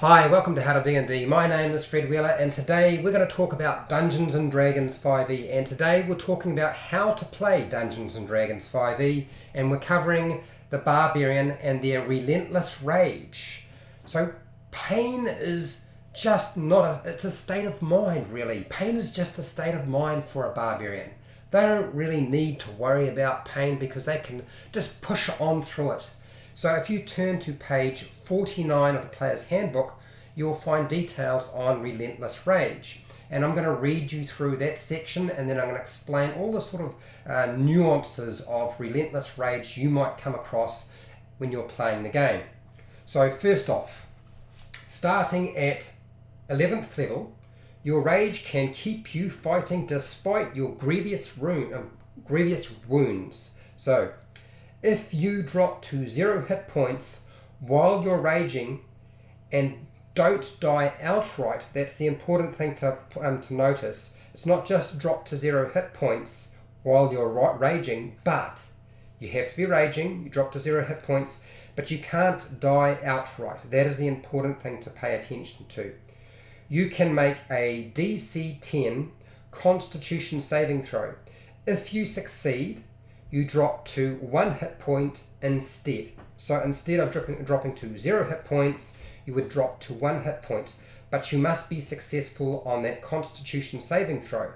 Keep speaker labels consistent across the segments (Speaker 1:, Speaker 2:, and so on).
Speaker 1: Hi, welcome to HowtoDandD. My name is Fred Wheeler and today we're going to talk about Dungeons & Dragons 5e, and today we're talking about how to play Dungeons & Dragons 5e, and we're covering the Barbarian and their Relentless Rage. So pain is just not it's a state of mind, really. Pain is just a state of mind for a Barbarian. They don't really need to worry about pain because they can just push on through it. So if you turn to page 49 of the Player's Handbook, you'll find details on Relentless Rage. And I'm going to read you through that section, and then I'm going to explain all the sort of nuances of Relentless Rage you might come across when you're playing the game. So first off, starting at 11th level, your rage can keep you fighting despite your grievous wounds. So if you drop to 0 hit points while you're raging and don't die outright, that's the important thing to notice. It's not just drop to 0 hit points while you're raging, but you have to be raging, you drop to 0 hit points, but you can't die outright. That is the important thing to pay attention to. You can make a DC 10 Constitution saving throw. If you succeed, you drop to 1 hit point instead. So instead of dropping to 0 hit points, you would drop to 1 hit point. But you must be successful on that Constitution saving throw.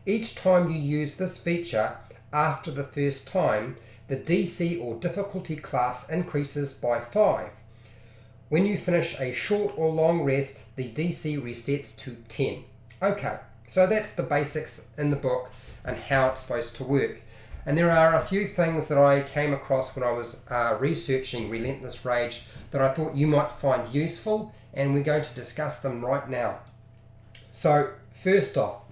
Speaker 1: Each time you use this feature after the first time, the DC or difficulty class increases by 5. When you finish a short or long rest, the DC resets to 10. Okay, so that's the basics in the book and how it's supposed to work. And there are a few things that I came across when I was researching Relentless Rage that I thought you might find useful, and we're going to discuss them right now. So first off,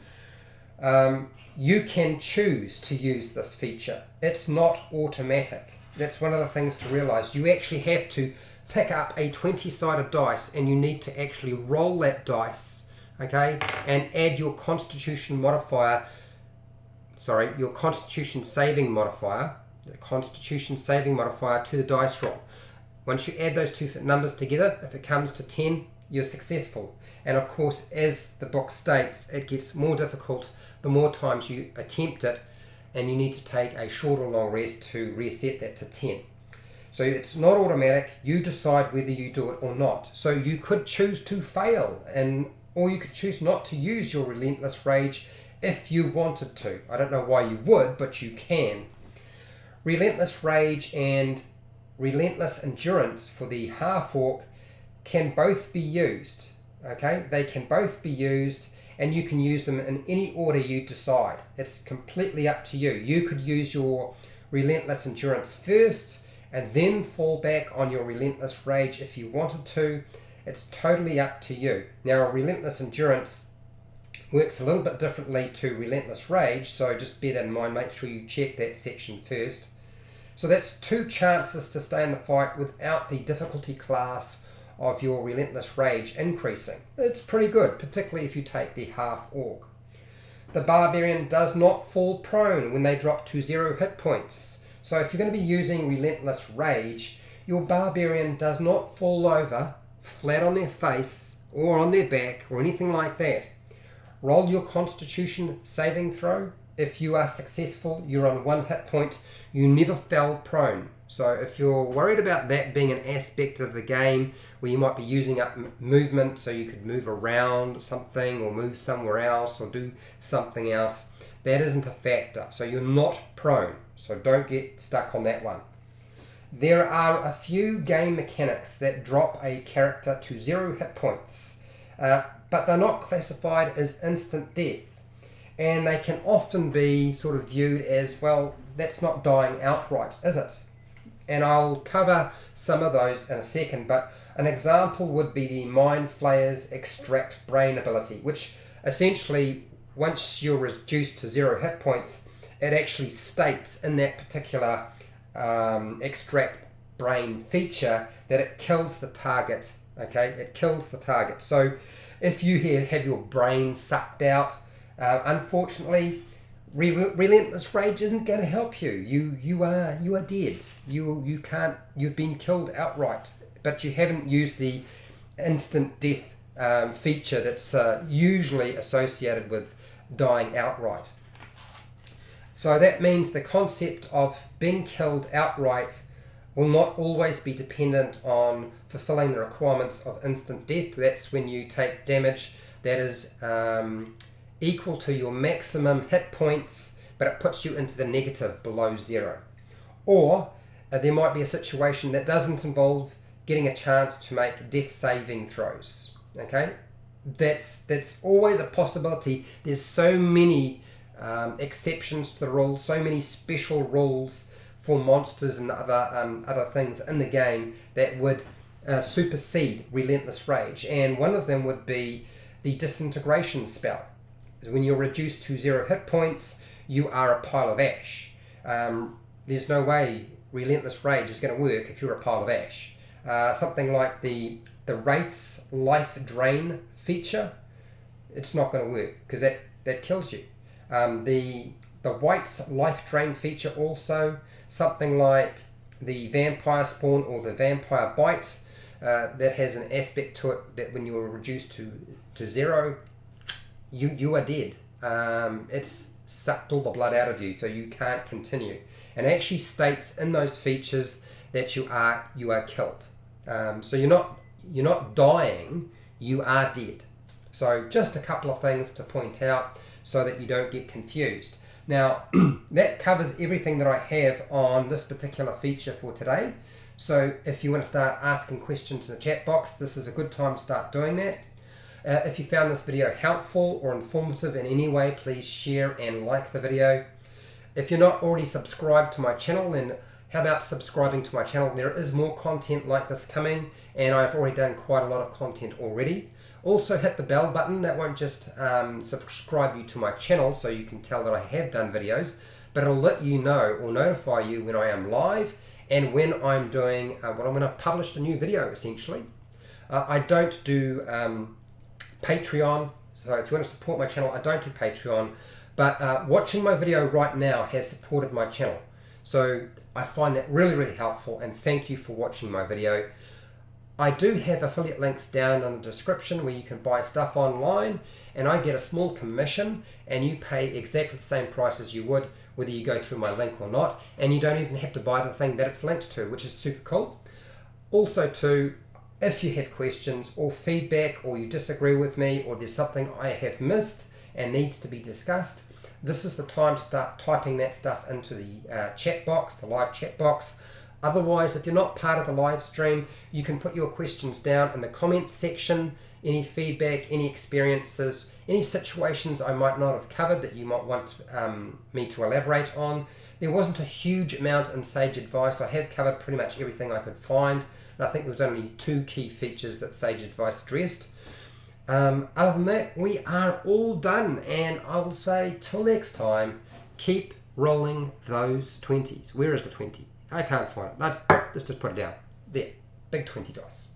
Speaker 1: you can choose to use this feature. It's not automatic. That's one of the things to realize. You actually have to pick up a 20-sided dice, and you need to actually roll that dice, okay, and add your Constitution saving modifier, the Constitution saving modifier to the dice roll. Once you add those two numbers together, if it comes to 10, you're successful. And of course, as the book states, it gets more difficult the more times you attempt it, and you need to take a short or long rest to reset that to 10. So it's not automatic. You decide whether you do it or not. So you could choose to fail, or you could choose not to use your Relentless Rage if you wanted to. I don't know why you would, but you can. Relentless Rage and Relentless Endurance for the half-orc can both be used. Okay, they can both be used, and you can use them in any order you decide. It's completely up to you. You could use your Relentless Endurance first and then fall back on your Relentless Rage if you wanted to. It's totally up to you. Now, Relentless Endurance works a little bit differently to Relentless Rage, so just bear that in mind. Make sure you check that section first. So that's 2 chances to stay in the fight without the difficulty class of your Relentless Rage increasing. It's pretty good, particularly if you take the half-orc. The Barbarian does not fall prone when they drop to 0 hit points. So if you're going to be using Relentless Rage, your Barbarian does not fall over flat on their face or on their back or anything like that. Roll your Constitution saving throw. If you are successful, you're on 1 hit point. You never fell prone. So if you're worried about that being an aspect of the game where you might be using up movement so you could move around something or move somewhere else or do something else, that isn't a factor. So you're not prone. So don't get stuck on that one. There are a few game mechanics that drop a character to 0 hit points, but they're not classified as instant death. And they can often be sort of viewed as, well, that's not dying outright, is it? And I'll cover some of those in a second, but an example would be the Mind Flayer's Extract Brain ability, which essentially, once you're reduced to 0 hit points, it actually states in that particular extract brain feature that it kills the target. Okay, it kills the target. So if you have your brain sucked out, unfortunately, Relentless Rage isn't going to help you. You are dead. You can't. You've been killed outright, but you haven't used the instant death feature that's usually associated with dying outright. So that means the concept of being killed outright will not always be dependent on fulfilling the requirements of instant death. That's when you take damage that is equal to your maximum hit points, but it puts you into the negative below 0. Or there might be a situation that doesn't involve getting a chance to make death saving throws. Okay, that's always a possibility. There's so many exceptions to the rule, so many special rules for monsters and other things in the game that would supersede Relentless Rage, and one of them would be the disintegration spell. When you're reduced to 0 hit points, you are a pile of ash. There's no way Relentless Rage is going to work if you're a pile of ash. Something like the Wraith's Life Drain feature, it's not going to work because that kills you. The White's Life Drain feature also, something like the Vampire Spawn or the Vampire Bite, that has an aspect to it that when you are reduced to 0, you are dead. It's sucked all the blood out of you, so you can't continue. And it actually states in those features that you are killed. So you're not dying, you are dead. So just a couple of things to point out so that you don't get confused. Now that covers everything that I have on this particular feature for today. So if you want to start asking questions in the chat box, this is a good time to start doing that. If you found this video helpful or informative in any way, please share and like the video. If you're not already subscribed to my channel, then how about subscribing to my channel? There is more content like this coming, and I've already done quite a lot of content already. Also hit the bell button. That won't just subscribe you to my channel so you can tell that I have done videos, but it'll let you know or notify you when I am live and when I'm doing, when I've published a new video essentially. I don't do Patreon, so if you want to support my channel, I don't do Patreon, but watching my video right now has supported my channel. So I find that really, really helpful, and thank you for watching my video. I do have affiliate links down in the description where you can buy stuff online, and I get a small commission, and you pay exactly the same price as you would whether you go through my link or not, and you don't even have to buy the thing that it's linked to, which is super cool. Also too, if you have questions or feedback, or you disagree with me, or there's something I have missed and needs to be discussed, this is the time to start typing that stuff into the chat box, the live chat box. Otherwise, if you're not part of the live stream, you can put your questions down in the comments section. Any feedback, any experiences, any situations I might not have covered that you might want me to elaborate on. There wasn't a huge amount in Sage Advice. I have covered pretty much everything I could find, and I think there was only 2 key features that Sage Advice addressed. Other than that, we are all done, and I will say till next time, keep rolling those 20s. Where is the 20? I can't find it. Let's just put it down. There, big 20 dice.